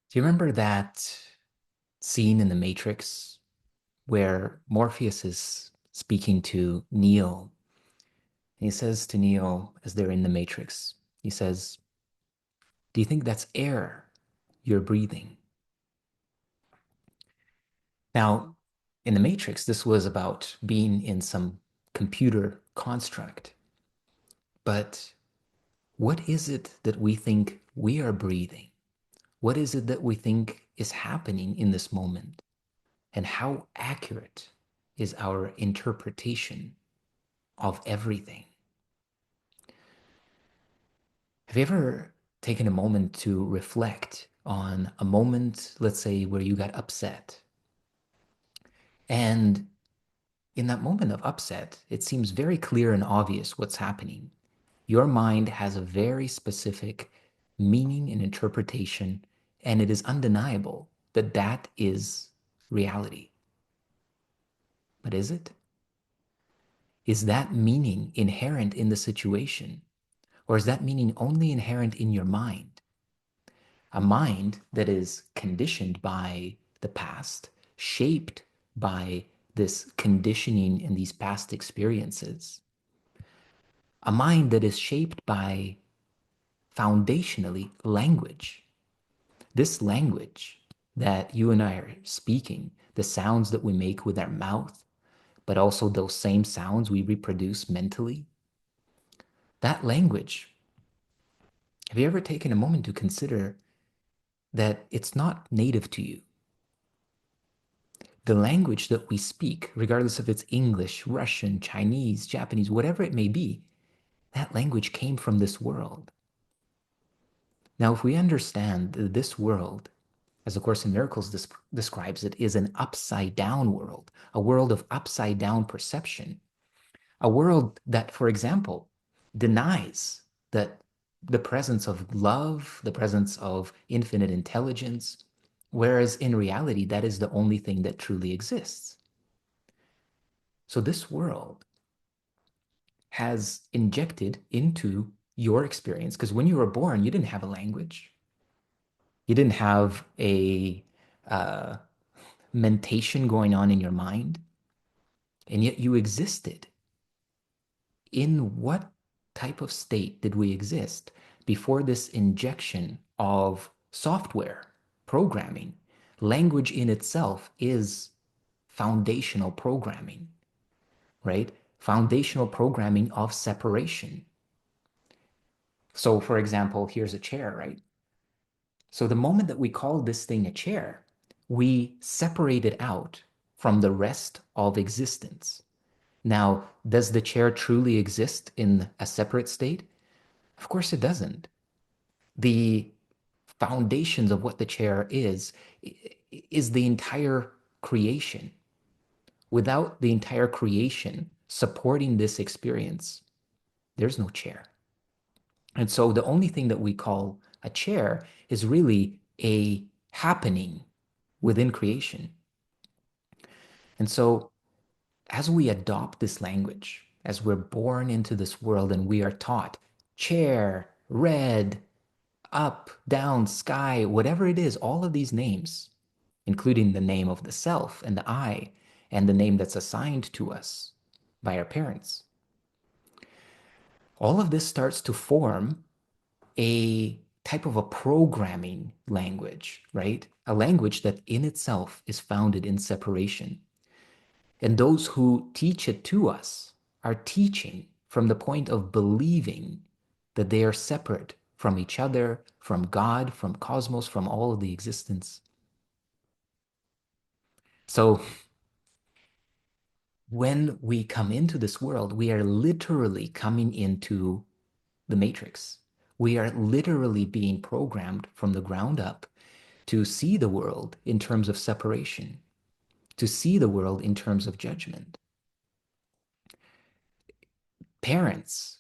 Do you remember that scene in The Matrix where Morpheus is speaking to Neo? And he says to Neo, as they're in the Matrix, he says, "Do you think that's air you're breathing?" Now, in The Matrix, this was about being in some computer construct. But what is it that we think we are breathing? What is it that we think is happening in this moment? And how accurate is our interpretation of everything? Have you ever taken a moment to reflect on a moment, let's say, where you got upset? And in that moment of upset, it seems very clear and obvious what's happening. Your mind has a very specific meaning and interpretation, and it is undeniable that that is reality. But is it? Is that meaning inherent in the situation? Or is that meaning only inherent in your mind? A mind that is conditioned by the past, shaped by this conditioning and these past experiences. A mind that is shaped by foundationally language. This language that you and I are speaking, the sounds that we make with our mouth, but also those same sounds we reproduce mentally, that language, have you ever taken a moment to consider that it's not native to you? The language that we speak, regardless if it's English, Russian, Chinese, Japanese, whatever it may be, that language came from this world. Now, if we understand that this world, as the Course in Miracles describes it, is an upside down world, a world of upside down perception, a world that, for example, denies that the presence of love, the presence of infinite intelligence, whereas in reality, that is the only thing that truly exists. So this world has injected into your experience, because when you were born, you didn't have a language. You didn't have a uh, mentation going on in your mind, and yet you existed. In what type of state did we exist before this injection of software programming? Language in itself is foundational programming, right? Foundational programming of separation. So, for example, here's a chair, right? So, the moment that we call this thing a chair, we separate it out from the rest of existence. Now, does the chair truly exist in a separate state? Of course it doesn't. The foundations of what the chair is the entire creation. Without the entire creation supporting this experience, there's no chair. And so the only thing that we call a chair is really a happening within creation. And so as we adopt this language, as we're born into this world and we are taught chair, red, up, down, sky, whatever it is, all of these names, including the name of the self and the I, and the name that's assigned to us by our parents, all of this starts to form a type of a programming language, right? A language that in itself is founded in separation. And those who teach it to us are teaching from the point of believing that they are separate from each other, from God, from cosmos, from all of the existence. So when we come into this world, we are literally coming into the matrix. We are literally being programmed from the ground up to see the world in terms of separation, to see the world in terms of judgment. Parents,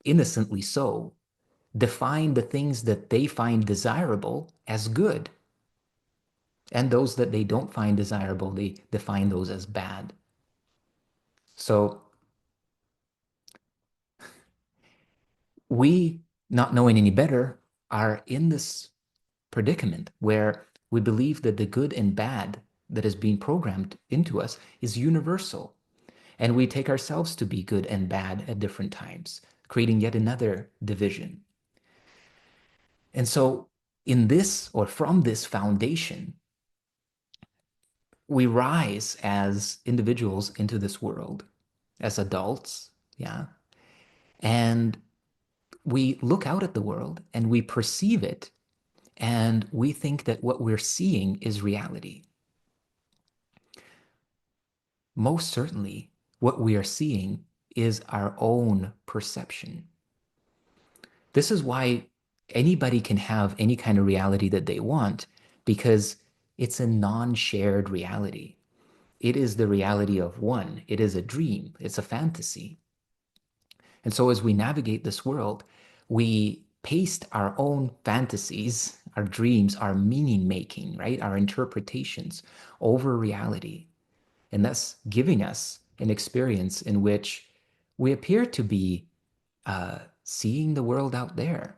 innocently so, define the things that they find desirable as good. And those that they don't find desirable, they define those as bad. So we, not knowing any better, are in this predicament where we believe that the good and bad that is being programmed into us is universal. And we take ourselves to be good and bad at different times, creating yet another division. And so, in this or from this foundation, we rise as individuals into this world, as adults, yeah. And we look out at the world and we perceive it, and we think that what we're seeing is reality. Most certainly, what we are seeing is our own perception. This is why anybody can have any kind of reality that they want, because it's a non-shared reality. It is the reality of one. It is a dream. It's a fantasy. And so as we navigate this world, we paste our own fantasies, our dreams, our meaning making, right? Our interpretations over reality. And thus giving us an experience in which we appear to be seeing the world out there.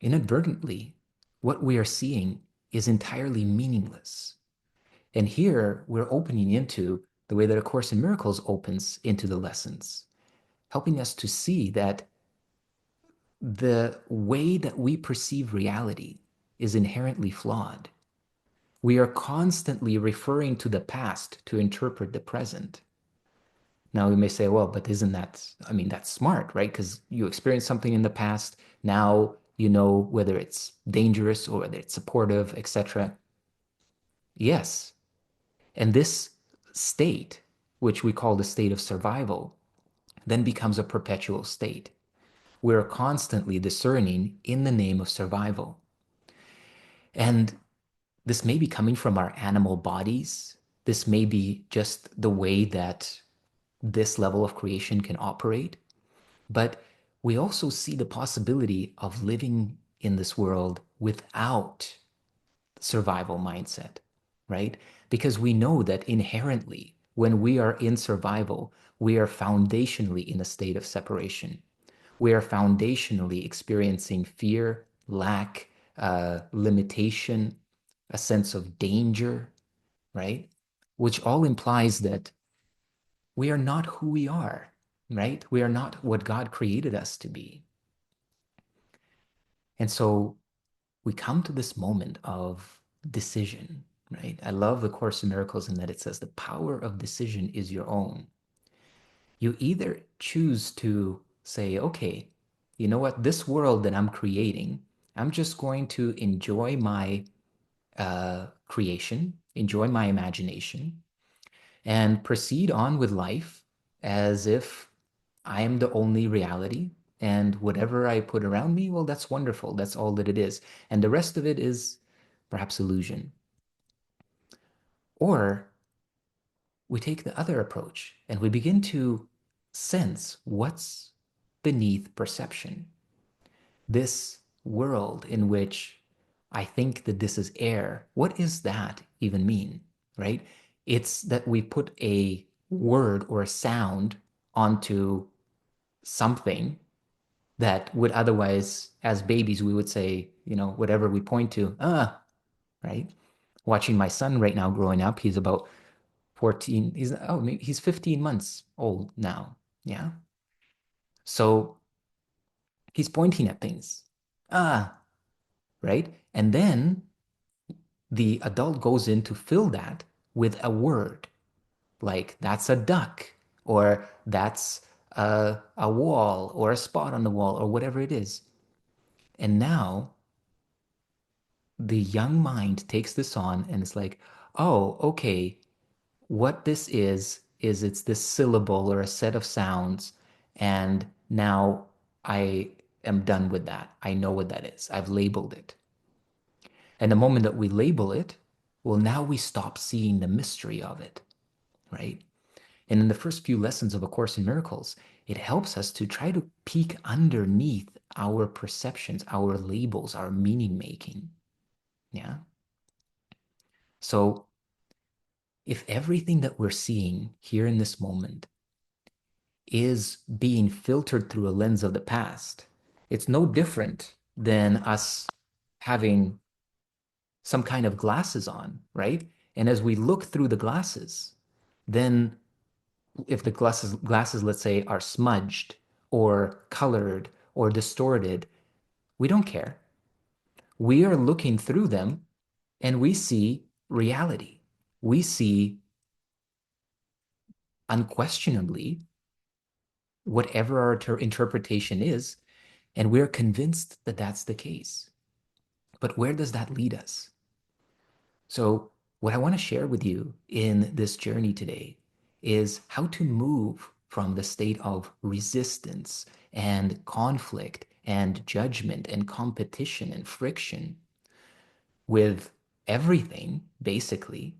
Inadvertently, what we are seeing is entirely meaningless. And here we're opening into the way that A Course in Miracles opens into the lessons, helping us to see that the way that we perceive reality is inherently flawed. We are constantly referring to the past to interpret the present. Now we may say, well, but isn't that, I mean, that's smart, right? Because you experienced something in the past. Now you know whether it's dangerous or whether it's supportive, etc. Yes. And this state, which we call the state of survival, then becomes a perpetual state. We're constantly discerning in the name of survival. And this may be coming from our animal bodies. This may be just the way that this level of creation can operate. But we also see the possibility of living in this world without survival mindset, right? Because we know that inherently, when we are in survival, we are foundationally in a state of separation. We are foundationally experiencing fear, lack, limitation, a sense of danger, right? Which all implies that we are not who we are, right? We are not what God created us to be. And so we come to this moment of decision, right? I love the Course in Miracles in that it says the power of decision is your own. You either choose to say, okay, you know what, this world that I'm creating, I'm just going to enjoy my creation, enjoy my imagination, and proceed on with life as if I am the only reality. And whatever I put around me, well, that's wonderful. That's all that it is. And the rest of it is perhaps illusion. Or we take the other approach and we begin to sense what's beneath perception. This world in which I think that this is air, what does that even mean, right? It's that we put a word or a sound onto something that would otherwise, as babies, we would say, you know, whatever we point to, right? Watching my son right now growing up, he's about 14, he's 15 months old now. Yeah. So he's pointing at things. Ah, right? And then the adult goes in to fill that with a word, like that's a duck, or that's a wall, or a spot on the wall, or whatever it is. And now the young mind takes this on and it's like, oh, okay, what this is it's this syllable or a set of sounds, and now I am done with that. I know what that is. I've labeled it. And the moment that we label it, well, now we stop seeing the mystery of it, right? And in the first few lessons of A Course in Miracles, it helps us to try to peek underneath our perceptions, our labels, our meaning making. Yeah. So if everything that we're seeing here in this moment is being filtered through a lens of the past, it's no different than us having some kind of glasses on, right? And as we look through the glasses, then if the glasses, let's say, are smudged or colored or distorted, we don't care. We are looking through them and we see reality. We see unquestionably whatever our interpretation is, and we're convinced that that's the case. But where does that lead us? So, what I want to share with you in this journey today is how to move from the state of resistance and conflict and judgment and competition and friction with everything, basically,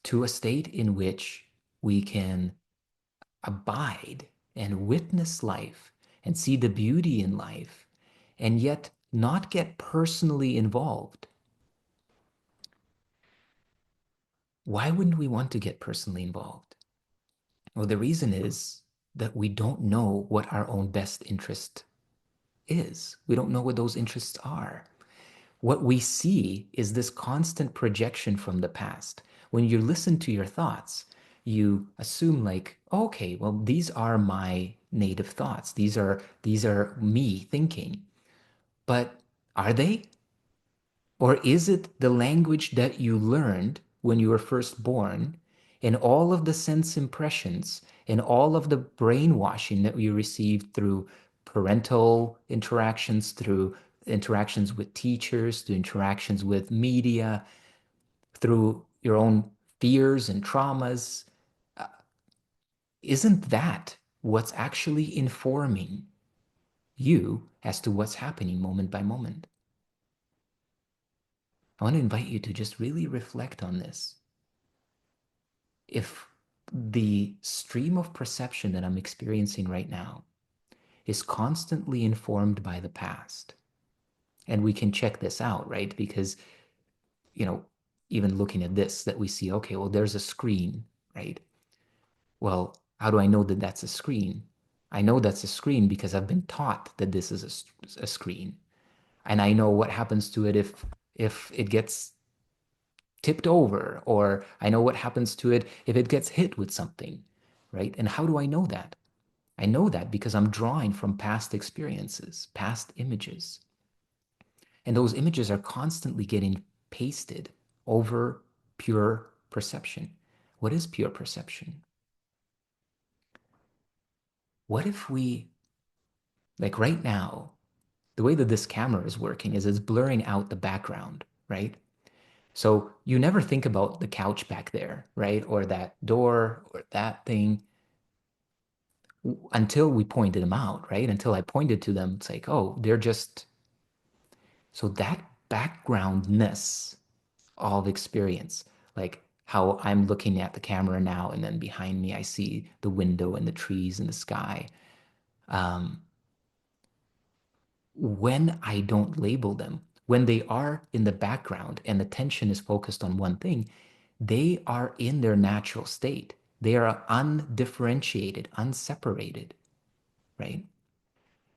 to a state in which we can abide and witness life and see the beauty in life and yet not get personally involved. Why wouldn't we want to get personally involved? Well, the reason is that we don't know what our own best interest is. We don't know what those interests are. What we see is this constant projection from the past. When you listen to your thoughts, you assume like, okay, well, these are my native thoughts. These are me thinking. But are they? Or is it the language that you learned when you were first born and all of the sense impressions and all of the brainwashing that you received through parental interactions, through interactions with teachers, through interactions with media, through your own fears and traumas? Uh, Isn't that what's actually informing you as to what's happening moment by moment? I want to invite you to just really reflect on this. If the stream of perception that I'm experiencing right now is constantly informed by the past, and we can check this out, right? Because, you know, even looking at this, that we see, okay, well, there's a screen, right? Well, how do I know that that's a screen? I know that's a screen because I've been taught that this is a screen. And I know what happens to it if it gets tipped over, or I know what happens to it if it gets hit with something, right? And how do I know that? I know that because I'm drawing from past experiences, past images. And those images are constantly getting pasted over pure perception. What is pure perception? What if we, like right now, the way that this camera is working is it's blurring out the background, right? So you never think about the couch back there, right? Or that door or that thing until we pointed them out, right? Until I pointed to them, it's like, oh, they're just, so that backgroundness of experience, like how I'm looking at the camera now, and then behind me, I see the window and the trees and the sky. Um, when I don't label them, when they are in the background and the tension is focused on one thing, they are in their natural state. They are undifferentiated, unseparated, right?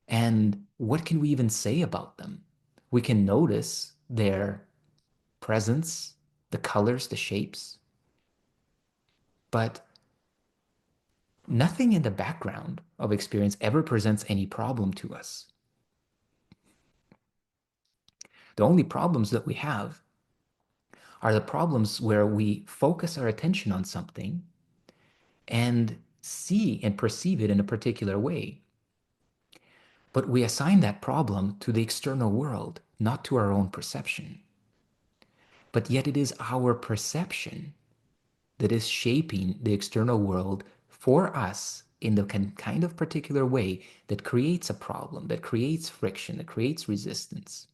And what can we even say about them? We can notice their presence, the colors, the shapes, but nothing in the background of experience ever presents any problem to us. The only problems that we have are the problems where we focus our attention on something and see and perceive it in a particular way. But we assign that problem to the external world, not to our own perception. But yet it is our perception that is shaping the external world for us in the kind of particular way that creates a problem, that creates friction, that creates resistance.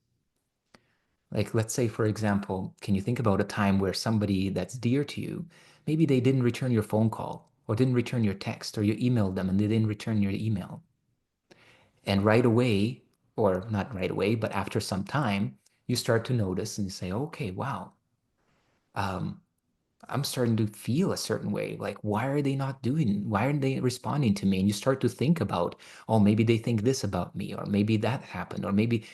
Like, let's say, for example, can you think about a time where somebody that's dear to you, maybe they didn't return your phone call or didn't return your text, or you emailed them and they didn't return your email. And right away, or not right away, but after some time, you start to notice and you say, okay, wow, um, I'm starting to feel a certain way. Like, why aren't they responding to me? And you start to think about, oh, maybe they think this about me, or maybe that happened, or maybe.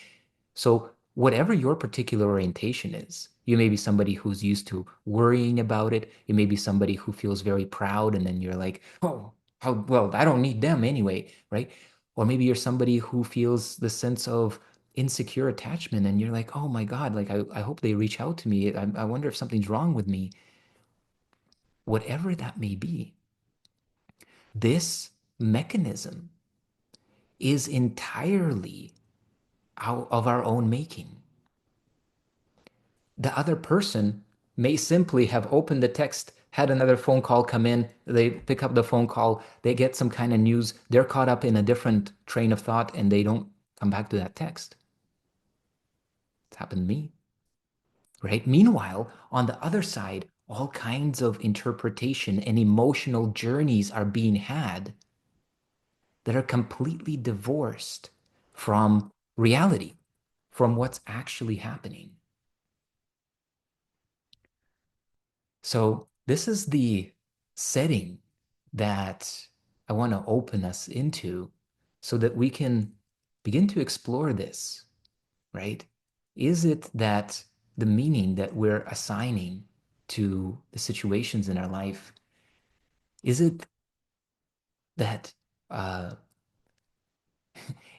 So whatever your particular orientation is. You may be somebody who's used to worrying about it. You may be somebody who feels very proud, and then you're like, oh, how, well, I don't need them anyway, right? Or maybe you're somebody who feels the sense of insecure attachment, and you're like, oh my God, like I hope they reach out to me. I wonder if something's wrong with me. Whatever that may be, this mechanism is entirely out of our own making. The other person may simply have opened the text, had another phone call come in, they pick up the phone call, they get some kind of news, they're caught up in a different train of thought, and they don't come back to that text. It's happened to me, right? Meanwhile, on the other side, all kinds of interpretation and emotional journeys are being had that are completely divorced from reality, from what's actually happening. So this is the setting that I want to open us into so that we can begin to explore this, right? Is it that the meaning that we're assigning to the situations in our life, is it that uh,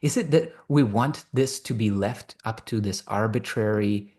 is it that we want this to be left up to this arbitrary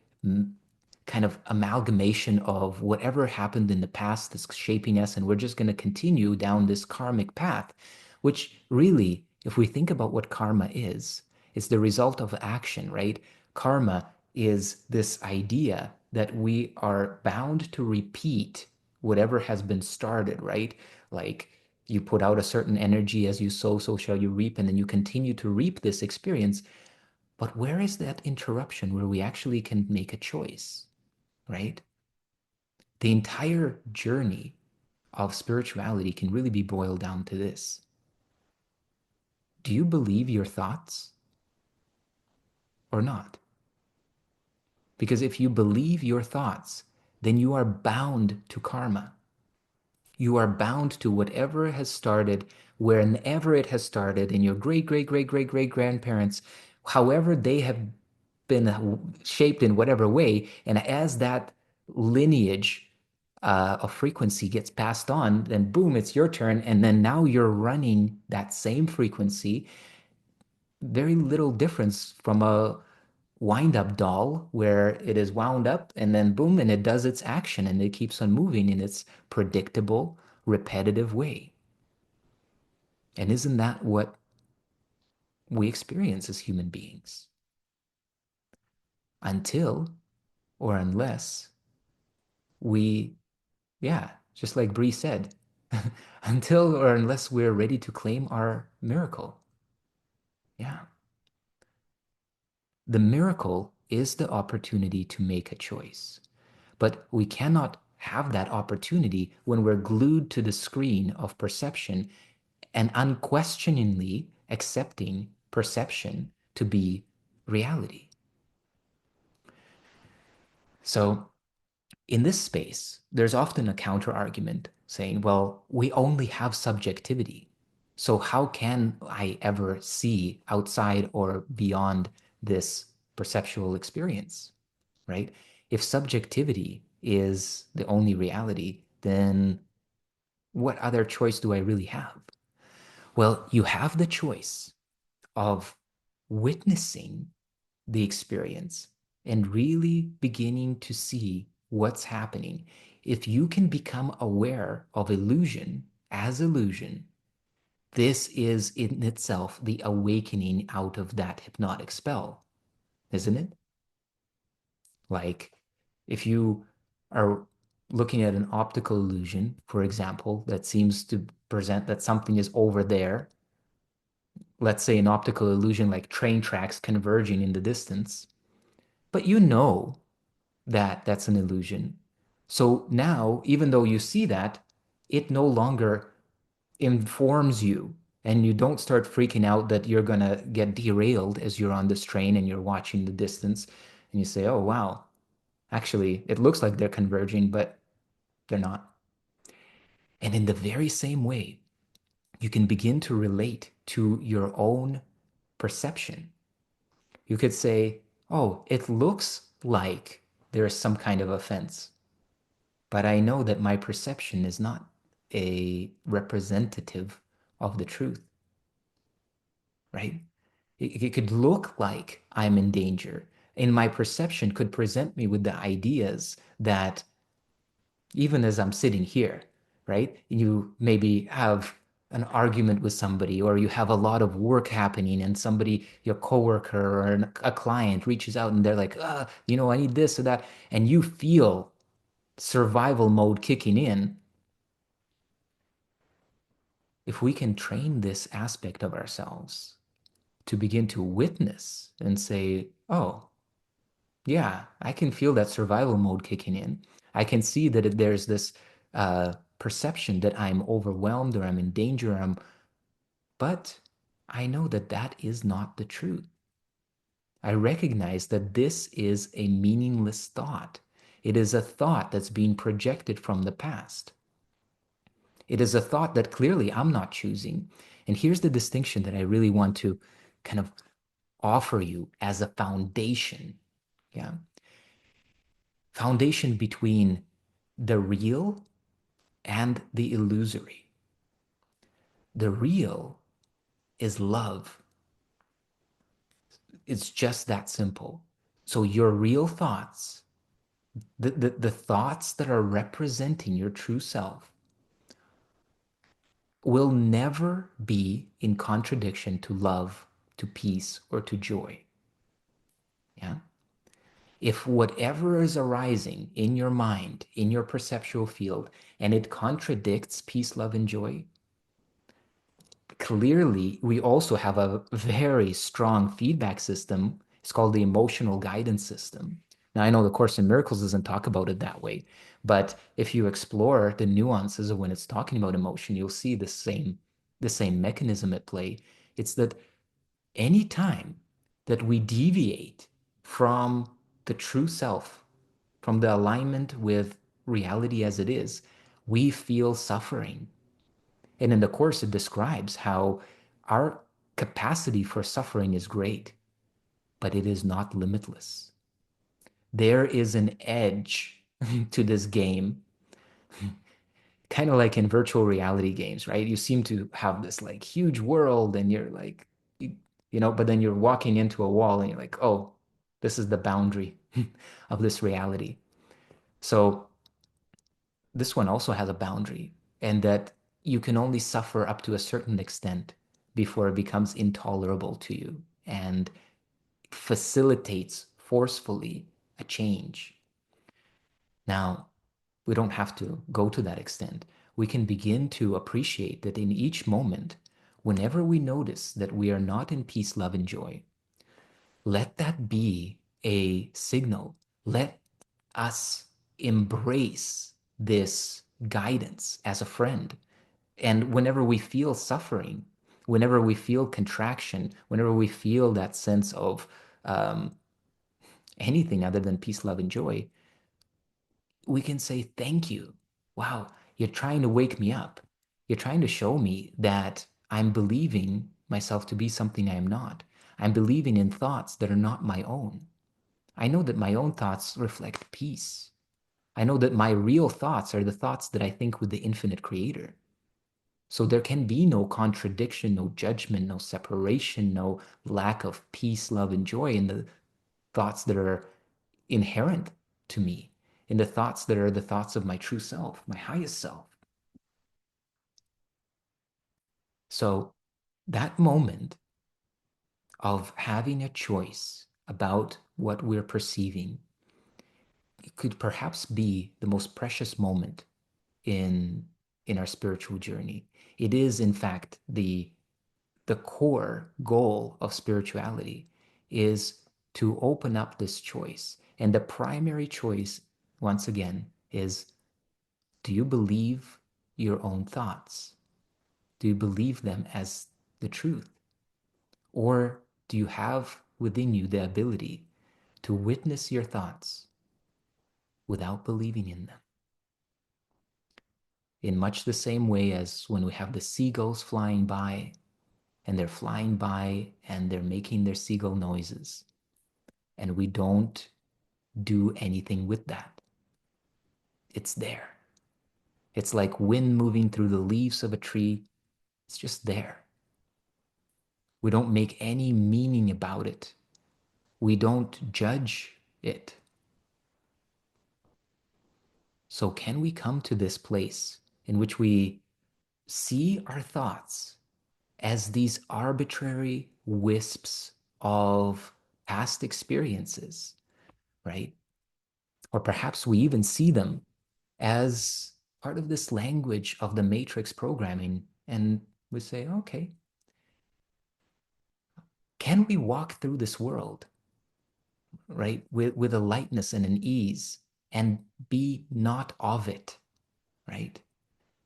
kind of amalgamation of whatever happened in the past that's shaping us, and we're just going to continue down this karmic path, which really, if we think about what karma is, it's the result of action, right? Karma is this idea that we are bound to repeat whatever has been started, right? Like you put out a certain energy, as you sow, so shall you reap, and then you continue to reap this experience. But where is that interruption where we actually can make a choice, right? The entire journey of spirituality can really be boiled down to this. Do you believe your thoughts or not? Because if you believe your thoughts, then you are bound to karma. You are bound to whatever has started, wherever it has started, in your great, great, great, great, great grandparents, however they have been shaped in whatever way. And as that lineage of frequency gets passed on, then boom, it's your turn. And then now you're running that same frequency. Very little difference from a wind up doll where it is wound up and then boom, and it does its action and it keeps on moving in its predictable, repetitive way. And isn't that what we experience as human beings? Until or unless we, yeah, just like Bree said, until or unless we're ready to claim our miracle. Yeah. The miracle is the opportunity to make a choice. But we cannot have that opportunity when we're glued to the screen of perception and unquestioningly accepting perception to be reality. So, in this space, there's often a counter argument saying, well, we only have subjectivity. So, how can I ever see outside or beyond this perceptual experience, right? If subjectivity is the only reality, then what other choice do I really have? Well, you have the choice of witnessing the experience and really beginning to see what's happening. If you can become aware of illusion as illusion, this is in itself the awakening out of that hypnotic spell, isn't it? Like if you are looking at an optical illusion, for example, that seems to present that something is over there, let's say an optical illusion like train tracks converging in the distance, but you know that that's an illusion. So now, even though you see that, it no longer informs you and you don't start freaking out that you're going to get derailed as you're on this train and you're watching the distance and you say, oh, wow, actually, it looks like they're converging, but they're not. And in the very same way, you can begin to relate to your own perception. You could say, oh, it looks like there is some kind of offense, but I know that my perception is not a representative of the truth, right? It could look like I'm in danger, and my perception could present me with the ideas that even as I'm sitting here, right? You maybe have an argument with somebody, or you have a lot of work happening, and somebody, your coworker or a client reaches out and they're like, I need this or that. And you feel survival mode kicking in. If we can train this aspect of ourselves to begin to witness and say, oh, yeah, I can feel that survival mode kicking in. I can see that there's this perception that I'm overwhelmed or I'm in danger, but I know that that is not the truth. I recognize that this is a meaningless thought. It is a thought that's being projected from the past. It is a thought that clearly I'm not choosing. And here's the distinction that I really want to kind of offer you as a foundation. Yeah. Foundation between the real and the illusory. The real is love. It's just that simple. So your real thoughts, the thoughts that are representing your true self, will never be in contradiction to love, to peace, or to joy. Yeah. If whatever is arising in your mind, in your perceptual field, and it contradicts peace, love, and joy, clearly we also have a very strong feedback system. It's called the emotional guidance system. Now, I know the Course in Miracles doesn't talk about it that way, but if you explore the nuances of when it's talking about emotion, you'll see the same mechanism at play. It's that any time that we deviate from the true self, from the alignment with reality as it is, we feel suffering. And in the Course, it describes how our capacity for suffering is great, but it is not limitless. There is an edge to this game, kind of like in virtual reality games, right? You seem to have this like huge world and you're like, but then you're walking into a wall and you're like, oh, this is the boundary of this reality. So this one also has a boundary, and that you can only suffer up to a certain extent before it becomes intolerable to you and facilitates forcefully a change. Now, we don't have to go to that extent. We can begin to appreciate that in each moment, whenever we notice that we are not in peace, love, and joy, let that be a signal. Let us embrace this guidance as a friend. And whenever we feel suffering, whenever we feel contraction, whenever we feel that sense of um, anything other than peace, love, and joy, we can say, thank you. Wow, you're trying to wake me up. You're trying to show me that I'm believing myself to be something I am not. I'm believing in thoughts that are not my own. I know that my own thoughts reflect peace. I know that my real thoughts are the thoughts that I think with the infinite creator. So there can be no contradiction, no judgment, no separation, no lack of peace, love, and joy in the thoughts that are inherent to me, in the thoughts that are the thoughts of my true self, my highest self. So that moment of having a choice about what we're perceiving, it could perhaps be the most precious moment in in our spiritual journey. It is, in fact, the core goal of spirituality is to open up this choice. And the primary choice, once again, is, do you believe your own thoughts? Do you believe them as the truth? Or do you have within you the ability to witness your thoughts without believing in them? In much the same way as when we have the seagulls flying by, and they're flying by and they're making their seagull noises. and we don't do anything with that. It's there. It's like wind moving through the leaves of a tree. It's just there. We don't make any meaning about it. We don't judge it. So, can we come to this place in which we see our thoughts as these arbitrary wisps of past experiences, right? Or perhaps we even see them as part of this language of the matrix programming, and we say, okay, can we walk through this world, right, with a lightness and an ease and be not of it, right?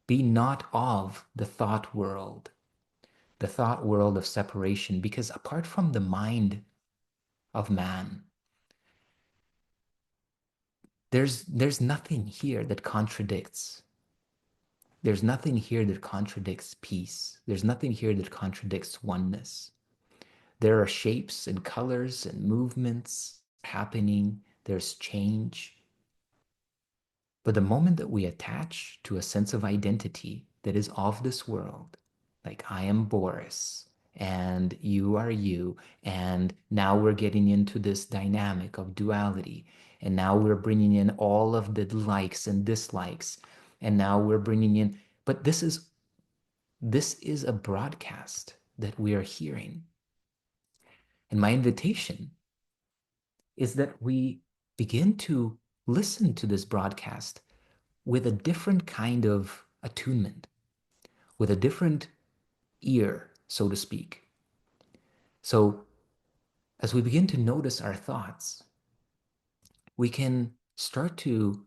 Be not of the thought world of separation, because apart from the mind of man, there's nothing here that contradicts. There's nothing here that contradicts peace. There's nothing here that contradicts oneness. There are shapes and colors and movements happening. There's change. But the moment that we attach to a sense of identity that is of this world, like I am Boris and you are you, and now we're getting into this dynamic of duality, and now we're bringing in all of the likes and dislikes, and now we're bringing in, but this is a broadcast that we are hearing. And my invitation is that we begin to listen to this broadcast with a different kind of attunement, with a different ear, so to speak. So, as we begin to notice our thoughts, we can start to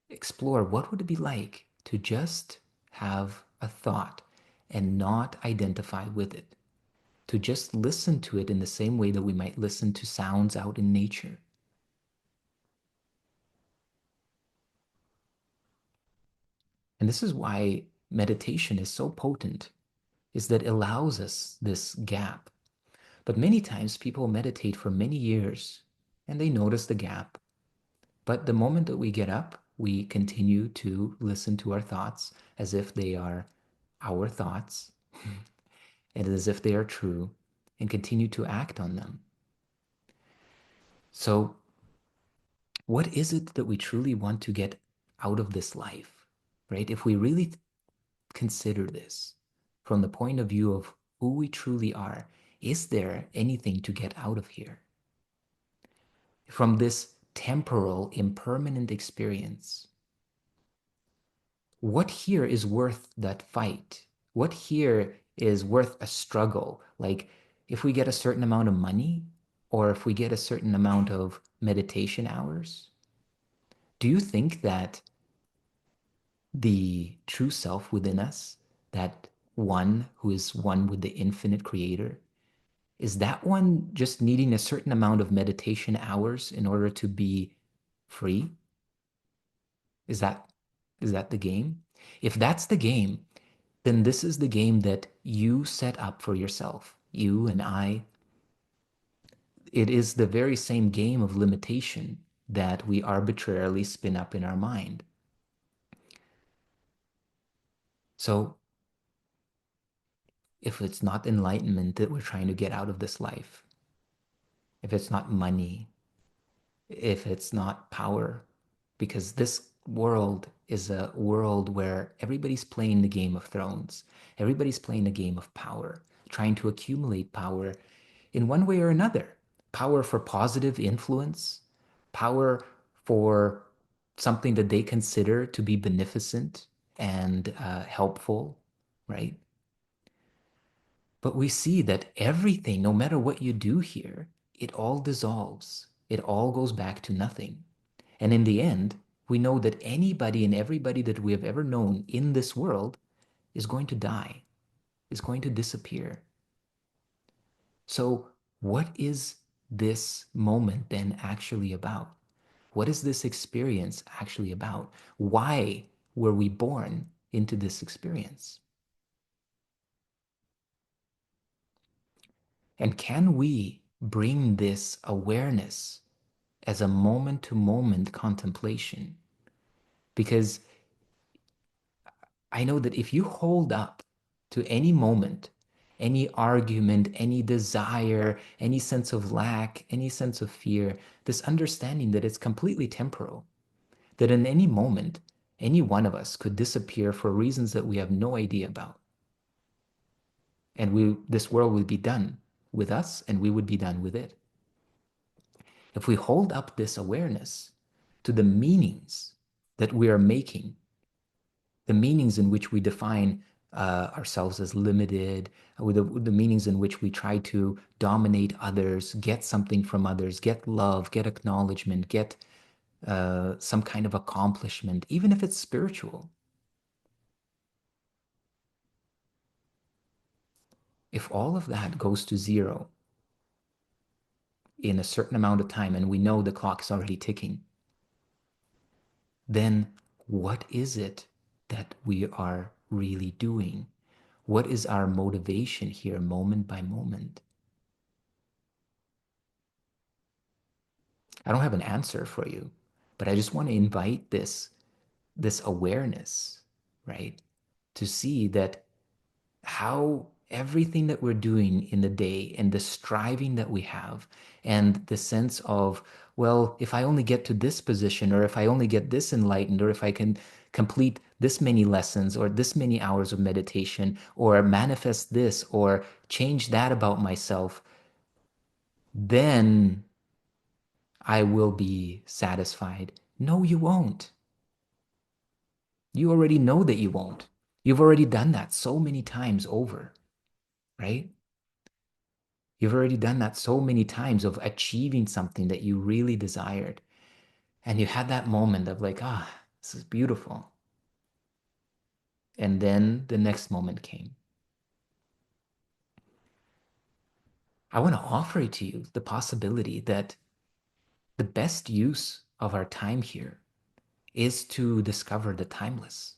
explore what would it be like to just have a thought and not identify with it, to just listen to it in the same way that we might listen to sounds out in nature. And this is why meditation is so potent, is that it allows us this gap. But many times people meditate for many years and they notice the gap. But the moment that we get up, we continue to listen to our thoughts as if they are our thoughts and as if they are true, and continue to act on them. So, what is it that we truly want to get out of this life, right? If we really consider this from the point of view of who we truly are, is there anything to get out of here? From this temporal, impermanent experience, what here is worth that fight? What here is worth a struggle? Like if we get a certain amount of money, or if we get a certain amount of meditation hours, do you think that the true self within us, that one who is one with the infinite creator, is that one just needing a certain amount of meditation hours in order to be free? Is that is that the game? If that's the game, then this is the game that you set up for yourself, you and I. It is the very same game of limitation that we arbitrarily spin up in our mind. So if it's not enlightenment that we're trying to get out of this life, if it's not money, if it's not power, because this world is a world where everybody's playing the Game of Thrones. Everybody's playing the game of power, trying to accumulate power in one way or another. Power for positive influence, power for something that they consider to be beneficent and helpful, right? But we see that everything, no matter what you do here, it all dissolves. It all goes back to nothing. And in the end, we know that anybody and everybody that we have ever known in this world is going to die, is going to disappear. So, what is this moment then actually about? What is this experience actually about? Why were we born into this experience? And can we bring this awareness as a moment to moment contemplation. Because I know that if you hold up to any moment, any argument, any desire, any sense of lack, any sense of fear, this understanding that it's completely temporal, that in any moment, any one of us could disappear for reasons that we have no idea about. And this world would be done with us, and we would be done with it. If we hold up this awareness to the meanings that we are making, the meanings in which we define ourselves as limited, with the meanings in which we try to dominate others, get something from others, get love, get acknowledgement, get some kind of accomplishment, even if it's spiritual. If all of that goes to zero in a certain amount of time, and we know the clock is already ticking, then what is it that we are really doing? What is our motivation here, moment by moment? I don't have an answer for you, but I just want to invite this awareness, right? To see that how everything that we're doing in the day and the striving that we have and the sense of, well, if I only get to this position, or if I only get this enlightened, or if I can complete this many lessons or this many hours of meditation or manifest this or change that about myself, then I will be satisfied. No, you won't. You already know that you won't. You've already done that so many times over, right? You've already done that so many times of achieving something that you really desired. And you had that moment of like, this is beautiful. And then the next moment came. I want to offer to you the possibility that the best use of our time here is to discover the timeless.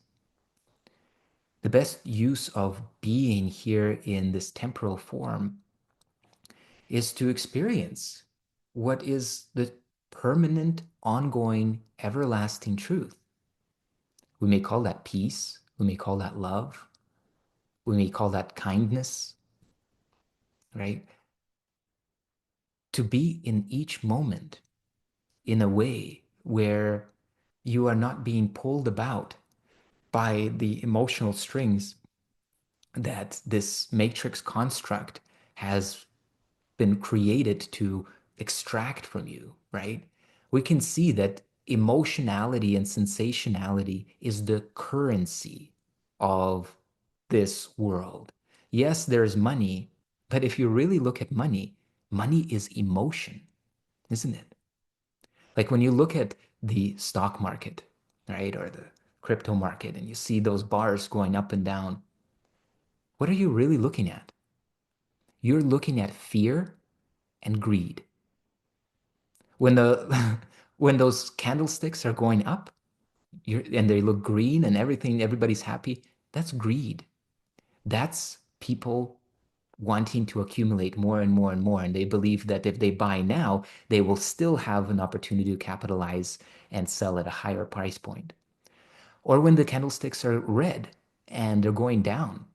The best use of being here in this temporal form is to experience what is the permanent, ongoing, everlasting truth. We may call that peace. We may call that love. We may call that kindness, right? To be in each moment in a way where you are not being pulled about by the emotional strings that this matrix construct has been created to extract from you, right? We can see that emotionality and sensationality is the currency of this world. Yes, there's money, but if you really look at money, money is emotion, isn't it? Like when you look at the stock market, right, or the crypto market, and you see those bars going up and down, what are you really looking at? You're looking at fear and greed. When the when those candlesticks are going up, and they look green and everything, everybody's happy, that's greed. That's people wanting to accumulate more and more and more. And they believe that if they buy now, they will still have an opportunity to capitalize and sell at a higher price point. Or when the candlesticks are red and they're going down,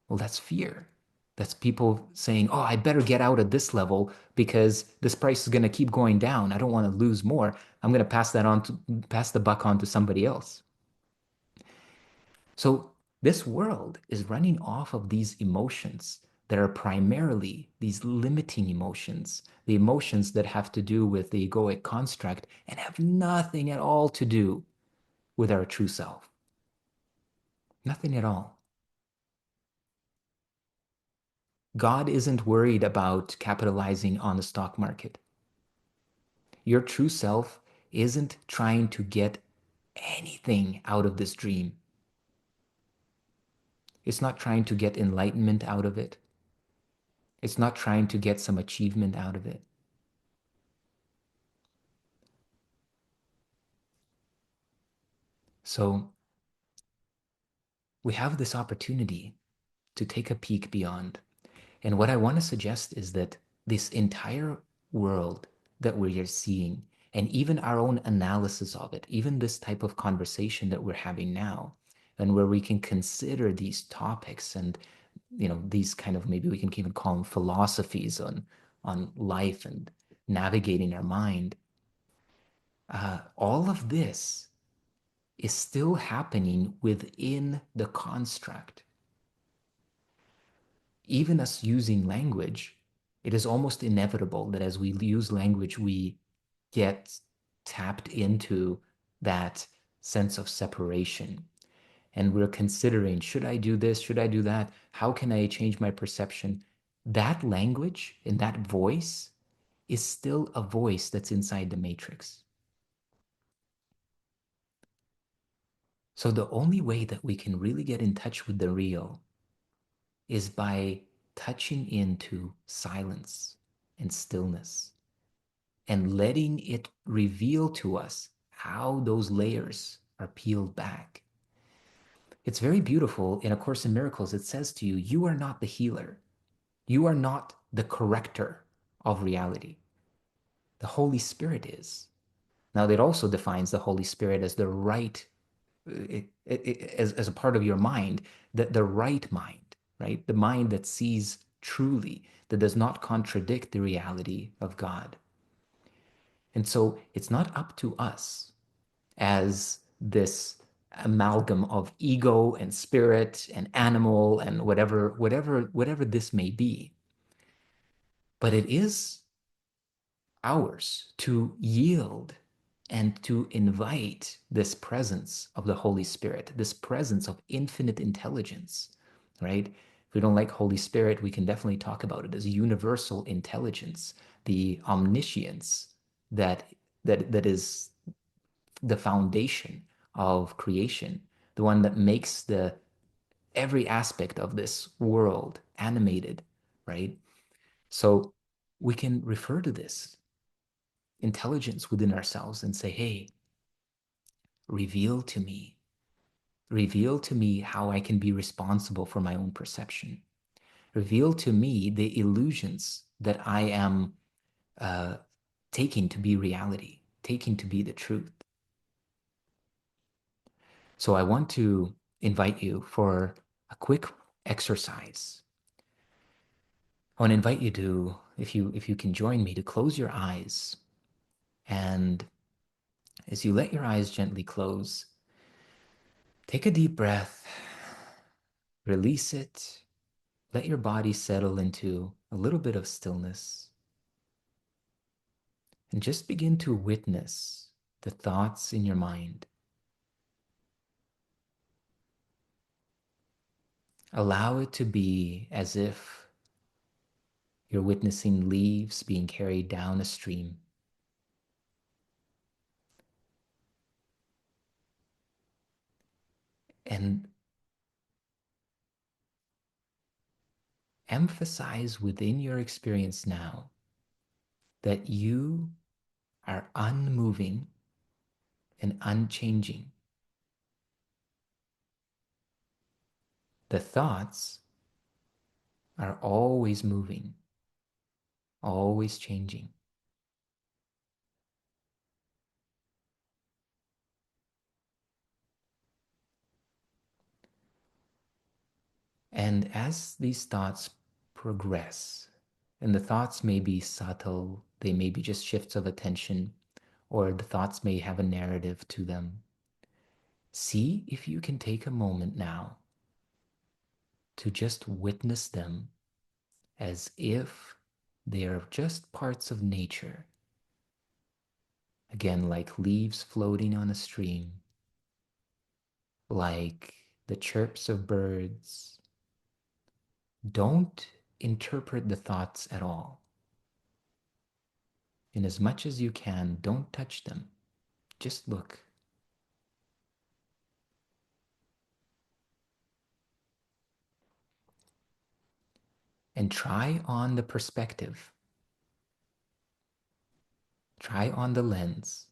well, that's fear. That's people saying, oh, I better get out at this level because this price is going to keep going down. I don't want to lose more. I'm going to pass the buck on to somebody else. So this world is running off of these emotions that are primarily these limiting emotions, the emotions that have to do with the egoic construct and have nothing at all to do with our true self. Nothing at all. God isn't worried about capitalizing on the stock market. Your true self isn't trying to get anything out of this dream. It's not trying to get enlightenment out of it. It's not trying to get some achievement out of it. So we have this opportunity to take a peek beyond. And what I want to suggest is that this entire world that we are seeing, and even our own analysis of it, even this type of conversation that we're having now, and where we can consider these topics and these kind of, maybe we can even call them philosophies on life and navigating our mind. All of this is still happening within the construct. Even us using language, it is almost inevitable that as we use language, we get tapped into that sense of separation. And we're considering, should I do this? Should I do that? How can I change my perception? That language and that voice is still a voice that's inside the matrix. So the only way that we can really get in touch with the real is by touching into silence and stillness and letting it reveal to us how those layers are peeled back. It's very beautiful. In A Course in Miracles, it says to you, you are not the healer. You are not the corrector of reality. The Holy Spirit is. Now, it also defines the Holy Spirit as the right, as a part of your mind, the right mind, right? The mind that sees truly, that does not contradict the reality of God. And so it's not up to us as this amalgam of ego and spirit and animal and whatever this may be. But it is ours to yield and to invite this presence of the Holy Spirit, this presence of infinite intelligence, right? If we don't like Holy Spirit, we can definitely talk about it as universal intelligence, the omniscience that that is the foundation of creation, the one that makes the every aspect of this world animated, right? So we can refer to this intelligence within ourselves and say, hey, reveal to me, reveal to me how I can be responsible for my own perception. Reveal to me the illusions that I am uh, taking to be reality, taking to be the truth. So I want to invite you for a quick exercise. I want to invite you to, if you can join me, to close your eyes. And as you let your eyes gently close, take a deep breath, release it, let your body settle into a little bit of stillness, and just begin to witness the thoughts in your mind. Allow it to be as if you're witnessing leaves being carried down a stream. And emphasize within your experience now that you are unmoving and unchanging. The thoughts are always moving, always changing. And as these thoughts progress, and the thoughts may be subtle, they may be just shifts of attention, or the thoughts may have a narrative to them. See if you can take a moment now to just witness them as if they are just parts of nature. Again, like leaves floating on a stream, like the chirps of birds. Don't interpret the thoughts at all. And as much as you can, don't touch them. Just look. And try on the perspective. Try on the lens.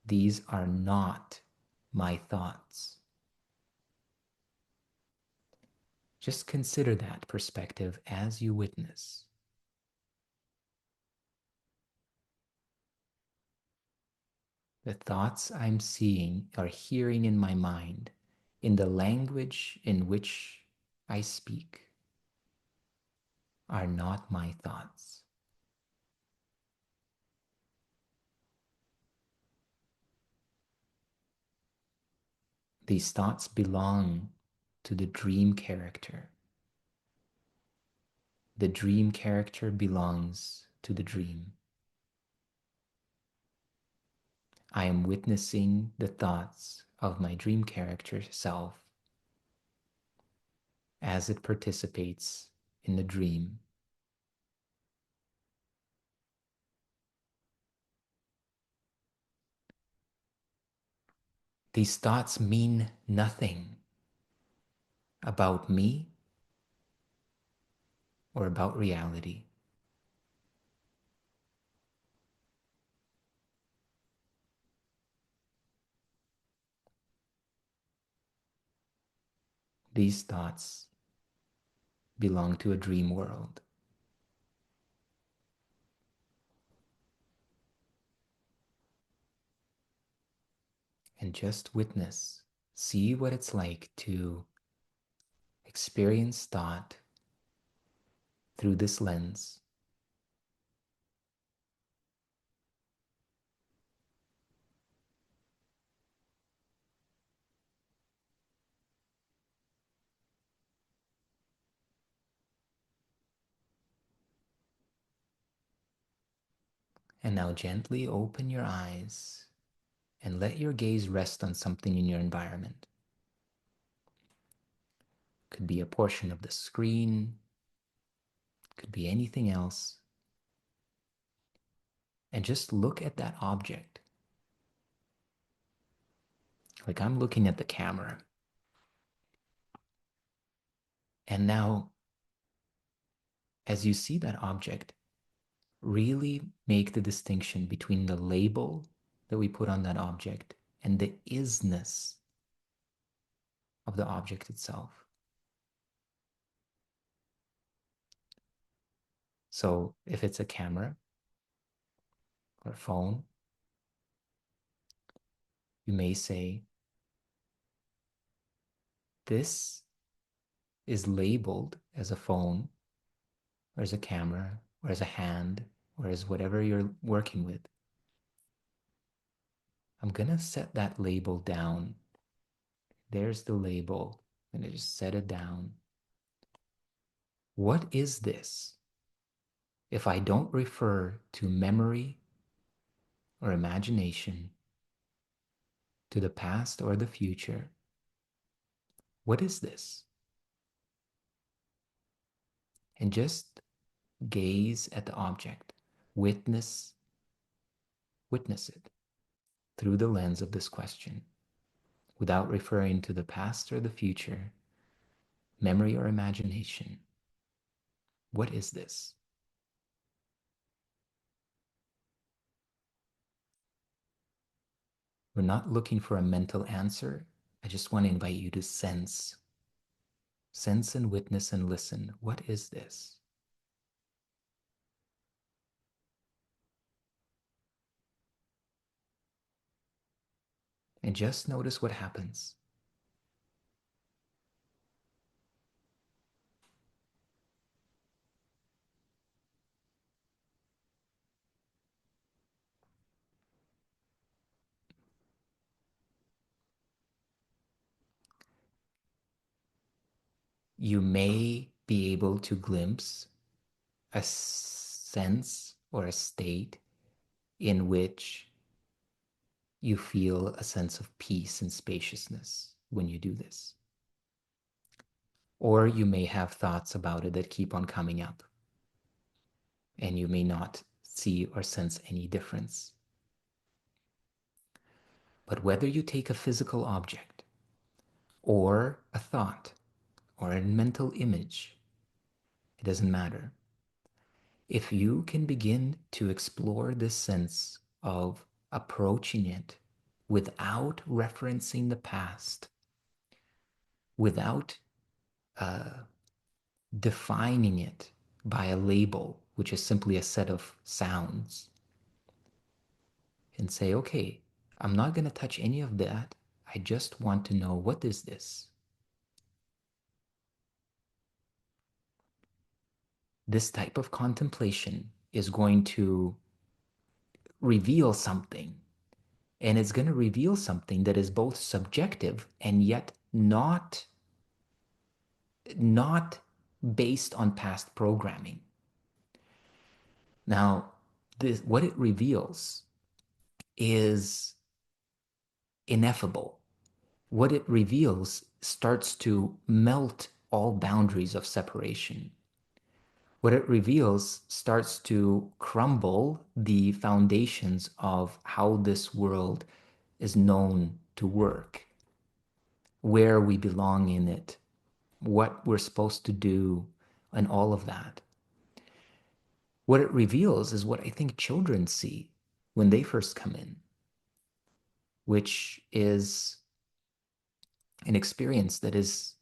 These are not my thoughts. Just consider that perspective as you witness. The thoughts I'm seeing or hearing in my mind, in the language in which I speak, are not my thoughts. These thoughts belong to the dream character. The dream character belongs to the dream. I am witnessing the thoughts of my dream character self as it participates in the dream. These thoughts mean nothing about me or about reality. These thoughts belong to a dream world. And just witness, see what it's like to experience thought through this lens. And now gently open your eyes and let your gaze rest on something in your environment. Could be a portion of the screen, could be anything else. And just look at that object. Like I'm looking at the camera. And now, as you see that object, really make the distinction between the label that we put on that object and the isness of the object itself. So if it's a camera or a phone, you may say, this is labeled as a phone or as a camera or as a hand or as whatever you're working with. I'm going to set that label down. There's the label. I'm going to just set it down. What is this if I don't refer to memory or imagination, to the past or the future? What is this? And just gaze at the object. Witness it through the lens of this question, without referring to the past or the future, memory or imagination. What is this? We're not looking for a mental answer. I just want to invite you to sense. Sense and witness and listen. What is this? And just notice what happens. You may be able to glimpse a sense or a state in which you feel a sense of peace and spaciousness when you do this. Or you may have thoughts about it that keep on coming up, and you may not see or sense any difference. But whether you take a physical object or a thought or a mental image, it doesn't matter. If you can begin to explore this sense of approaching it without referencing the past, without defining it by a label, which is simply a set of sounds, and say, okay, I'm not going to touch any of that. I just want to know, what is this? This type of contemplation is going to reveal something. And it's going to reveal something that is both subjective and yet not based on past programming. Now, what it reveals is ineffable. What it reveals starts to melt all boundaries of separation. What it reveals starts to crumble the foundations of how this world is known to work, where we belong in it, what we're supposed to do, and all of that. What it reveals is what I think children see when they first come in, which is an experience that is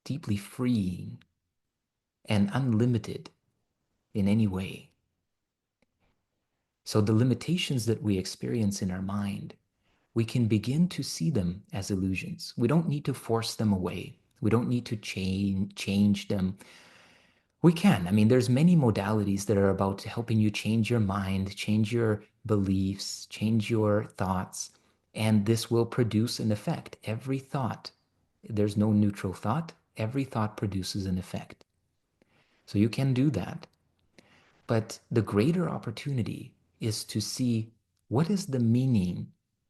deeply freeing and unlimited in any way. So the limitations that we experience in our mind, we can begin to see them as illusions. We don't need to force them away. We don't need to change them. We can. I mean, there's many modalities that are about helping you change your mind, change your beliefs, change your thoughts, and this will produce an effect. Every thought, there's no neutral thought. Every thought produces an effect. So you can do that. But the greater opportunity is to see, what is the meaning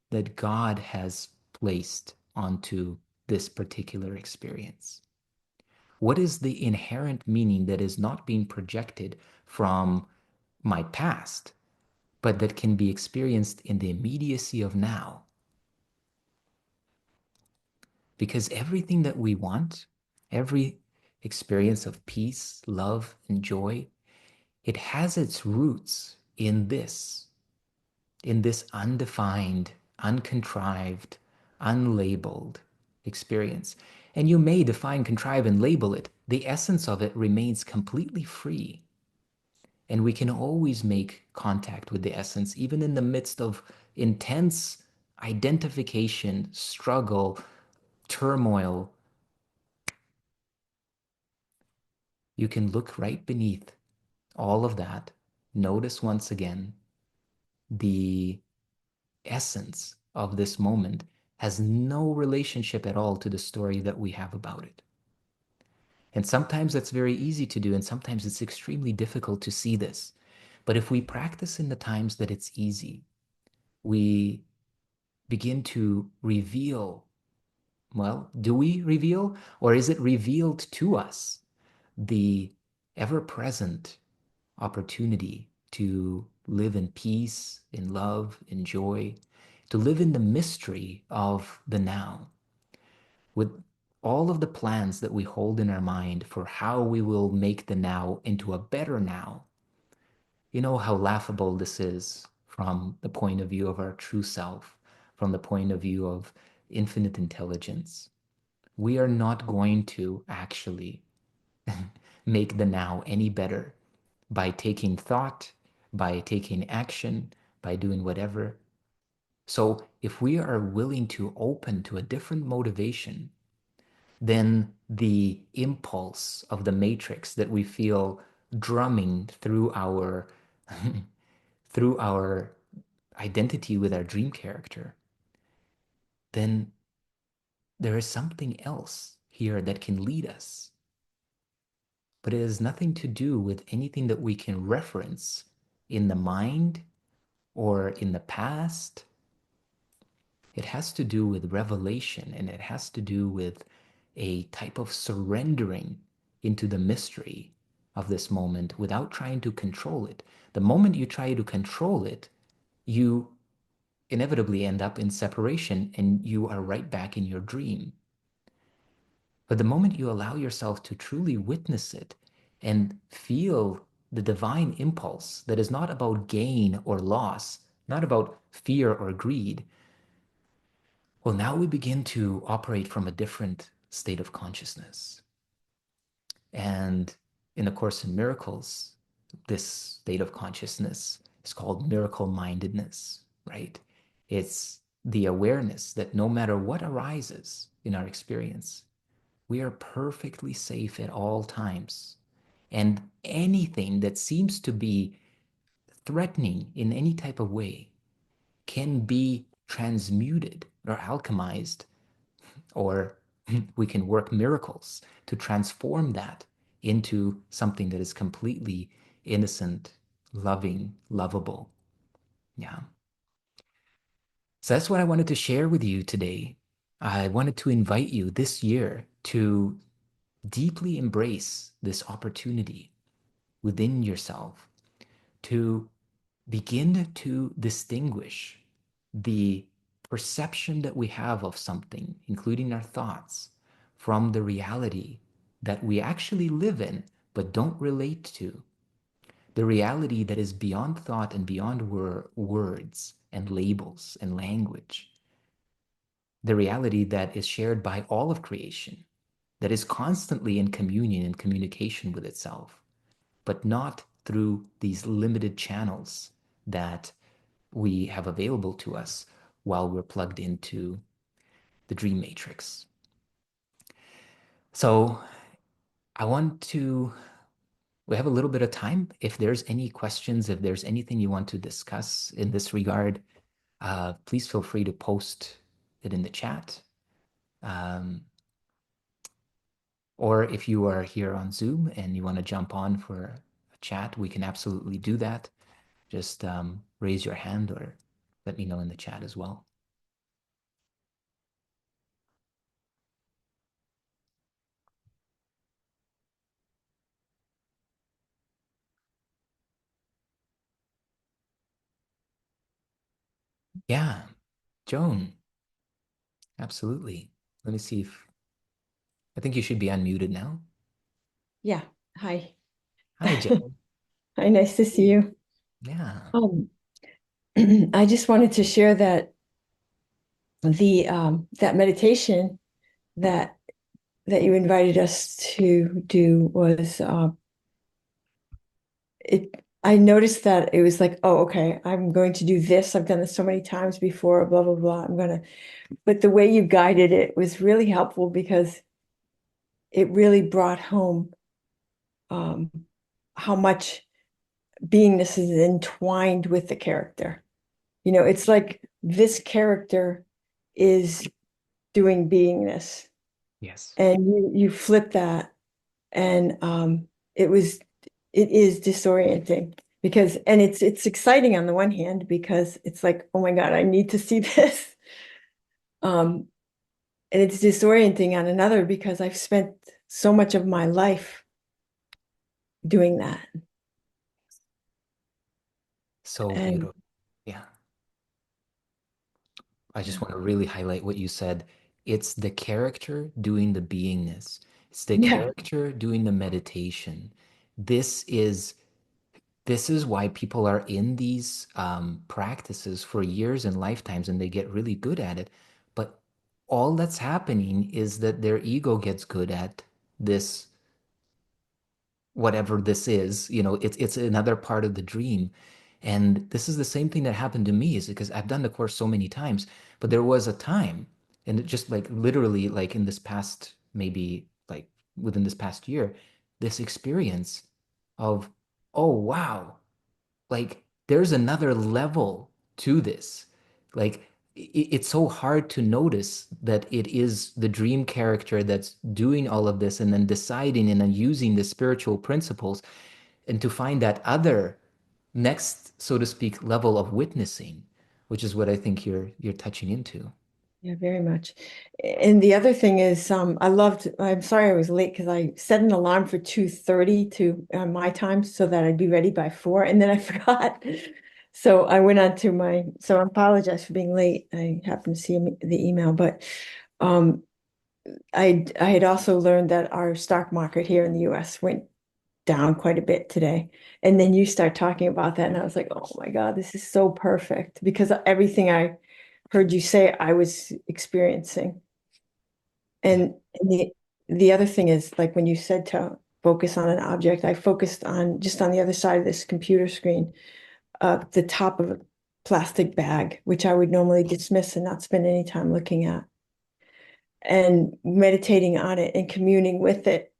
that God has placed onto this particular experience? What is the inherent meaning that is not being projected from my past, but that can be experienced in the immediacy of now? Because everything that we want, every experience of peace, love, and joy, it has its roots in this undefined, uncontrived, unlabeled experience. And you may define, contrive, and label it. The essence of it remains completely free. And we can always make contact with the essence, even in the midst of intense identification, struggle, turmoil. You can look right beneath all of that. Notice once again the essence of this moment has no relationship at all to the story that we have about it. And sometimes that's very easy to do, and sometimes it's extremely difficult to see this. But if we practice in the times that it's easy, we begin to reveal. Well, do we reveal, or is it revealed to us, the ever present opportunity to live in peace, in love, in joy, to live in the mystery of the now, with all of the plans that we hold in our mind for how we will make the now into a better now. You know how laughable this is from the point of view of our true self, from the point of view of infinite intelligence. We are not going to actually make the now any better by taking thought, by taking action, by doing whatever. So if we are willing to open to a different motivation, then the impulse of the matrix that we feel drumming through our through our identity with our dream character, then there is something else here that can lead us. But it has nothing to do with anything that we can reference in the mind or in the past. It has to do with revelation, and it has to do with a type of surrendering into the mystery of this moment without trying to control it. The moment you try to control it, you inevitably end up in separation and you are right back in your dream. But the moment you allow yourself to truly witness it and feel the divine impulse that is not about gain or loss, not about fear or greed, well, now we begin to operate from a different state of consciousness. And in A Course in Miracles, this state of consciousness is called miracle mindedness, right? It's the awareness that no matter what arises in our experience, we are perfectly safe at all times. And anything that seems to be threatening in any type of way can be transmuted or alchemized, or we can work miracles to transform that into something that is completely innocent, loving, lovable. Yeah. So that's what I wanted to share with you today. I wanted to invite you this year to deeply embrace this opportunity within yourself to begin to distinguish the perception that we have of something, including our thoughts, from the reality that we actually live in but don't relate to. The reality that is beyond thought and beyond words and labels and language. The reality that is shared by all of creation, that is constantly in communion and communication with itself, but not through these limited channels that we have available to us while we're plugged into the dream matrix. So I want to, we have a little bit of time. If there's any questions, if there's anything you want to discuss in this regard, please feel free to post it in the chat. Or if you are here on Zoom and you want to jump on for a chat, we can absolutely do that. Just raise your hand or let me know in the chat as well. Yeah, Joan, absolutely. Let me see if, I think you should be unmuted now. Yeah. Hi. Hi, Joan. Hi, nice to see you. Yeah. Um, I just wanted to share that that meditation that you invited us to do was it I noticed that it was like, oh, okay, I'm going to do this. I've done this so many times before, blah, blah, blah. But the way you guided it was really helpful because it really brought home um, how much beingness is entwined with the character. It's like this character is doing beingness, Yes. and you flip that, and it is disorienting because, and it's exciting on the one hand because it's like, oh my God, I need to see this. Um, and it's disorienting on another because I've spent so much of my life doing that. So And beautiful. Yeah. I just want to really highlight what you said. It's the character doing the beingness. It's the yeah, character doing the meditation. This is this is why people are in these practices for years and lifetimes and they get really good at it. But all that's happening is that their ego gets good at this, whatever this is, it's another part of the dream. And this is the same thing that happened to me, is because I've done the course so many times, but there was a time, and it just like literally like in this past, maybe like within this past year, this experience of, oh wow, like there's another level to this. Like it's so hard to notice that it is the dream character that's doing all of this and then deciding and then using the spiritual principles, and to find that other next, so to speak, level of witnessing, which is what I think you're touching into. yeah, very much. And the other thing is, I'm sorry I was late because I set an alarm for 2:30 to my time so that I'd be ready by 4, and then I forgot. So I went on to so I apologize for being late. I happened to see the email, but um, I had also learned that our stock market here in the US went down quite a bit today. And then you start talking about that, and I was like, oh my God, this is so perfect because everything I heard you say, I was experiencing. Yeah. And the other thing is, like when you said to focus on an object, I focused on just on the other side of this computer screen, the plastic bag, which I would normally dismiss and not spend any time looking at. And meditating on it and communing with it,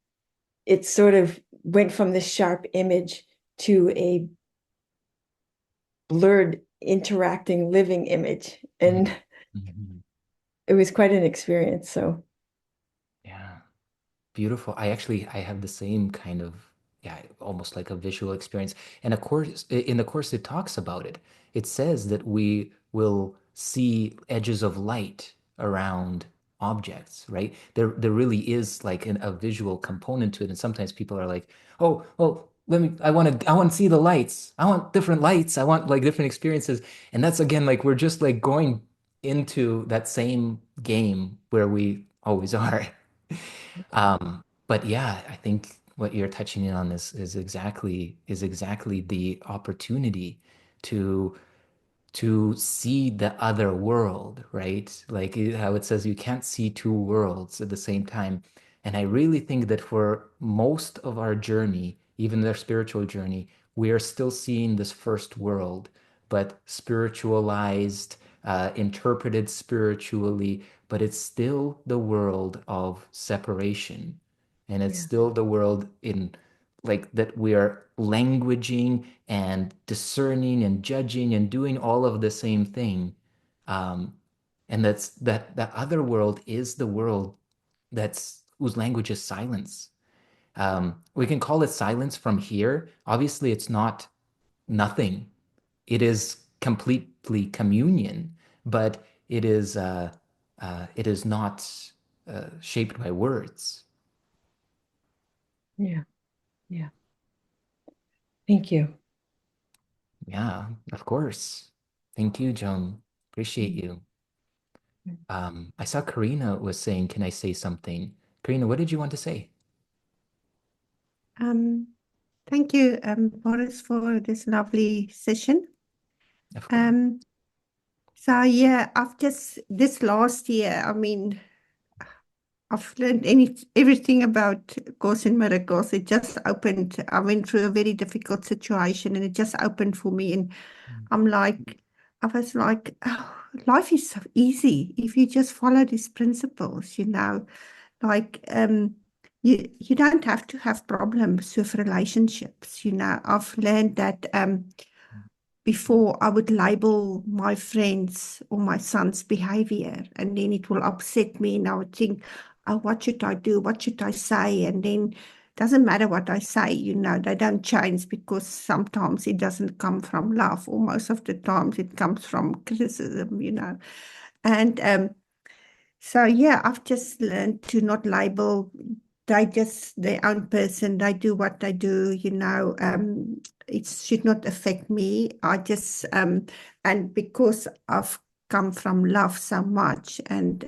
it sort of went from this sharp image to a blurred, interacting, living image. And Mhm. Mhm. it was quite an experience. So, Yeah. Beautiful. I have the same kind of, yeah, almost like a visual experience. And of course, in the course, it talks about it. It says that we will see edges of light around objects, right? There really is like a visual component to it. And sometimes people are like, oh, well, I want to see the lights. I want different lights. I want like different experiences. And that's again, like we're just like going into that same game where we always are. But yeah, I think what you're touching in on is exactly the opportunity to to see the other world, right? Like how it says you can't see two worlds at the same time. And I really think that for most of our journey, even their spiritual journey, we are still seeing this first world, but spiritualized, interpreted spiritually, but it's still the world of separation. And it's yeah, still the world in like that we are languaging and discerning and judging and doing all of the same thing. Um, and that other world is the world that's whose language is silence. We can call it silence from here. Obviously, it's not nothing. It is completely communion, but it is not shaped by words. yeah, yeah. Thank you. Yeah, of course. Thank you, Joan. Appreciate Mm. you. I saw Karina was saying, can I say something? Karina, what did you want to say? Um, Thank you, Boris, for this lovely session. Of course. Um, so yeah, I've just this last year, I mean, I've learned everything about Course in Miracles. It just opened. I went through a very difficult situation, and it just opened for me. And I'm like, I was like, oh, life is so easy if you just follow these principles, like you don't have to have problems with relationships. I've learned that before I would label my friends or my son's behavior, and then it will upset me, and I would think, oh, what should I do? What should I say? And then doesn't matter what I say, they don't change because sometimes it doesn't come from love, or most of the times it comes from criticism. And so yeah, I've just learned to not label. They just their own person. They do what they do. It should not affect me. I just and because I've come from love so much, and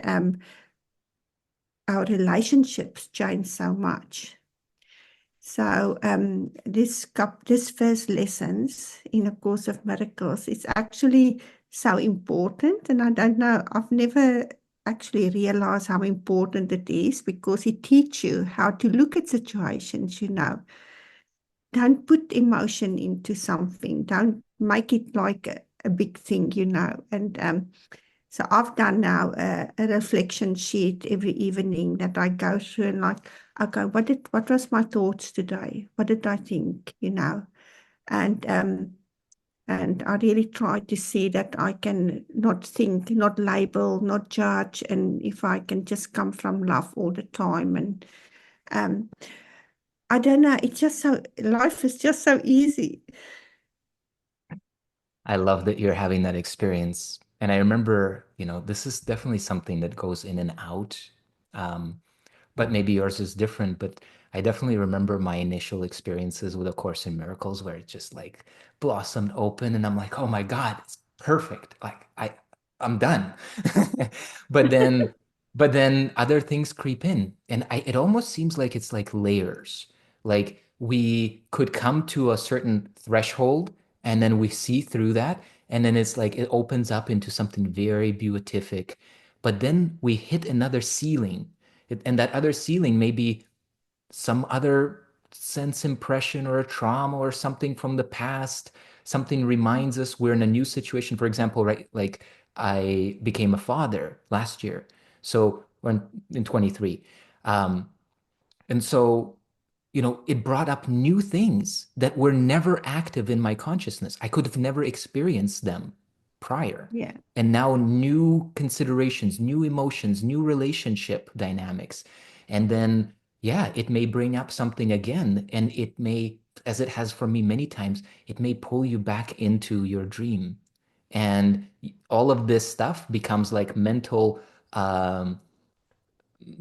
our relationships change so much. So this first lessons in A Course of Miracles is actually so important, and I don't know, I've never actually realized how important it is because it teaches you how to look at situations. Don't put emotion into something. Don't make it like a big thing. And so I've done now a reflection sheet every evening that I go through and like, okay, what was my thoughts today? What did I think? And and I really try to see that I can not think, not label, not judge, and if I can just come from love all the time. And um, I don't know, it's just so life is just so easy. I love that you're having that experience. And I remember, this is definitely something that goes in and out. Um, but maybe yours is different. But I definitely remember my initial experiences with A Course in Miracles where it just like blossomed open and I'm like, oh my God, it's perfect. Like I'm done. But then but then other things creep in and it almost seems like it's like layers. Like we could come to a certain threshold and then we see through that and then it's like it opens up into something very beatific. But then we hit another ceiling and that other ceiling may be some other sense impression or a trauma or something from the past, something reminds us we're in a new situation. For example, right, like I became a father last year. So when in 23. And so, it brought up new things that were never active in my consciousness. I could have never experienced them prior. Yeah. And now new considerations, new emotions, new relationship dynamics. And then, yeah, it may bring up something again. And it may, as it has for me many times, it may pull you back into your dream. And all of this stuff becomes like mental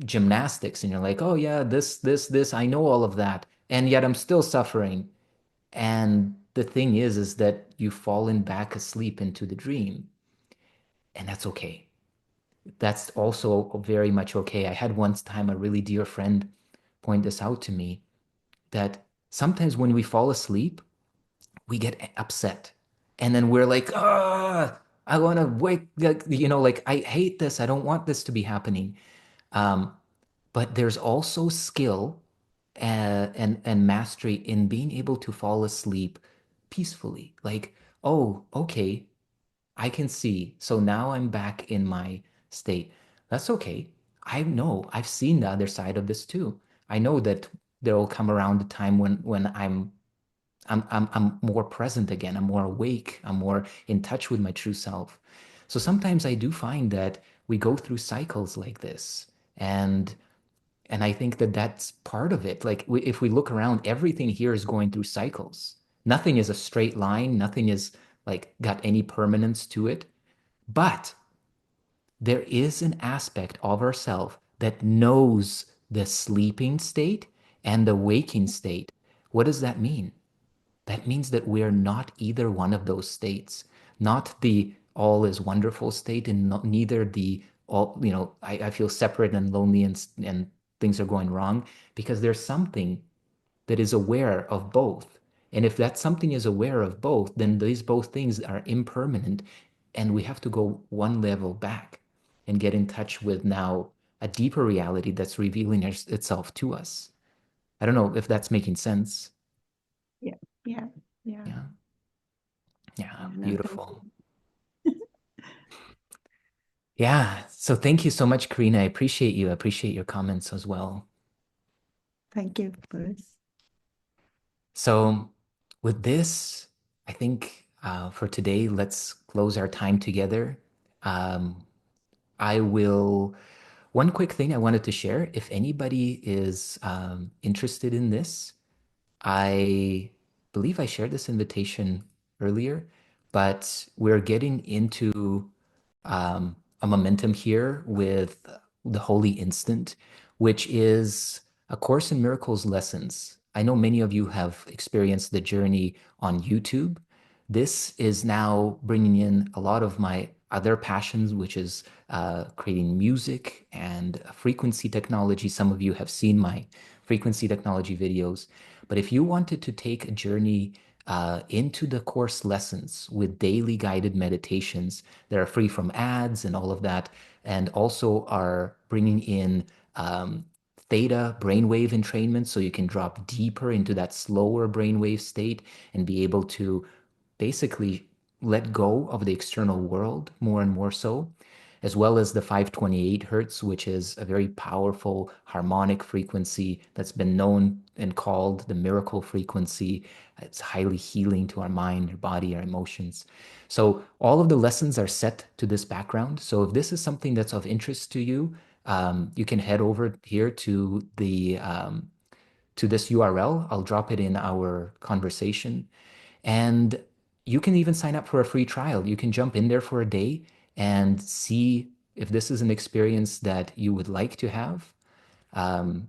gymnastics, and you're like, oh yeah, this, I know all of that, and yet I'm still suffering. And the thing is that you've fallen back asleep into the dream, and that's okay. That's also very much okay. I had one time a really dear friend point this out to me, that sometimes when we fall asleep, we get upset. And then we're like, I want to wake, like, I hate this. I don't want this to be happening. Um, but there's also skill and mastery in being able to fall asleep peacefully. Like, oh, okay, I can see. So now I'm back in my state. That's okay. I know I've seen the other side of this too. I know that there will come around a time when I'm more present again. I'm more awake. I'm more in touch with my true self. So sometimes I do find that we go through cycles like this, and I think that that's part of it. Like if we look around, everything here is going through cycles. Nothing is a straight line. Nothing is like got any permanence to it. But there is an aspect of ourself that knows the sleeping state and the waking state. What does that mean? That means that we're not either one of those states, not the all is wonderful state, and neither the all, I feel separate and lonely, and things are going wrong, because there's something that is aware of both. And if that something is aware of both, then these both things are impermanent. And we have to go one level back and get in touch with now a deeper reality that's revealing itself to us. I don't know if that's making sense. Yeah. Yeah. Yeah. Yeah. Yeah. Yeah. No, thank Beautiful. you. Yeah. So thank you so much, Karina. I appreciate you. I appreciate your comments as well. Thank you, Bruce. So with this, I think for today, let's close our time together. Um, I will, one quick thing I wanted to share, if anybody is interested in this, I believe I shared this invitation earlier, but we're getting into a momentum here with the Holy Instant, which is a Course in Miracles lessons. I know many of you have experienced the journey on YouTube. This is now bringing in a lot of my other passions, which is creating music and frequency technology. Some of you have seen my frequency technology videos. But if you wanted to take a journey into the course lessons with daily guided meditations that are free from ads and all of that, and also are bringing in theta brainwave entrainment so you can drop deeper into that slower brainwave state and be able to basically let go of the external world more and more so, as well as the 528 hertz, which is a very powerful harmonic frequency that's been known and called the miracle frequency. It's highly healing to our mind, our body, our emotions. So all of the lessons are set to this background. So if this is something that's of interest to you, you can head over here to the to this URL. I'll drop it in our conversation. And you can even sign up for a free trial. You can jump in there for a day and see if this is an experience that you would like to have. Um,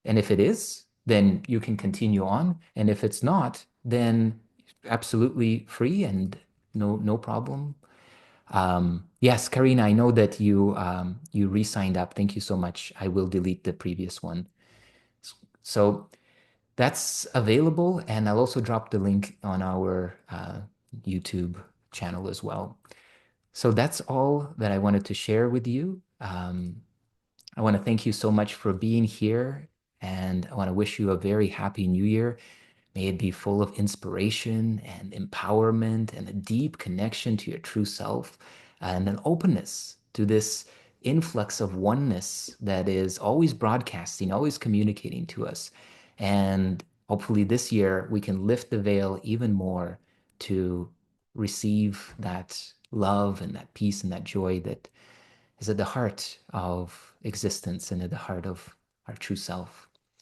and if it is, then you can continue on. And if it's not, then absolutely free and no problem. Yes, Karina, I know that you re-signed up. Thank you so much. I will delete the previous one. So that's available, and I'll also drop the link on our YouTube channel as well. So that's all that I wanted to share with you. I want to thank you so much for being here, and I want to wish you a very happy new year. May it be full of inspiration and empowerment and a deep connection to your true self and an openness to this influx of oneness that is always broadcasting, always communicating to us. And hopefully this year we can lift the veil even more to receive that love and that peace and that joy that is at the heart of existence and at the heart of our true self.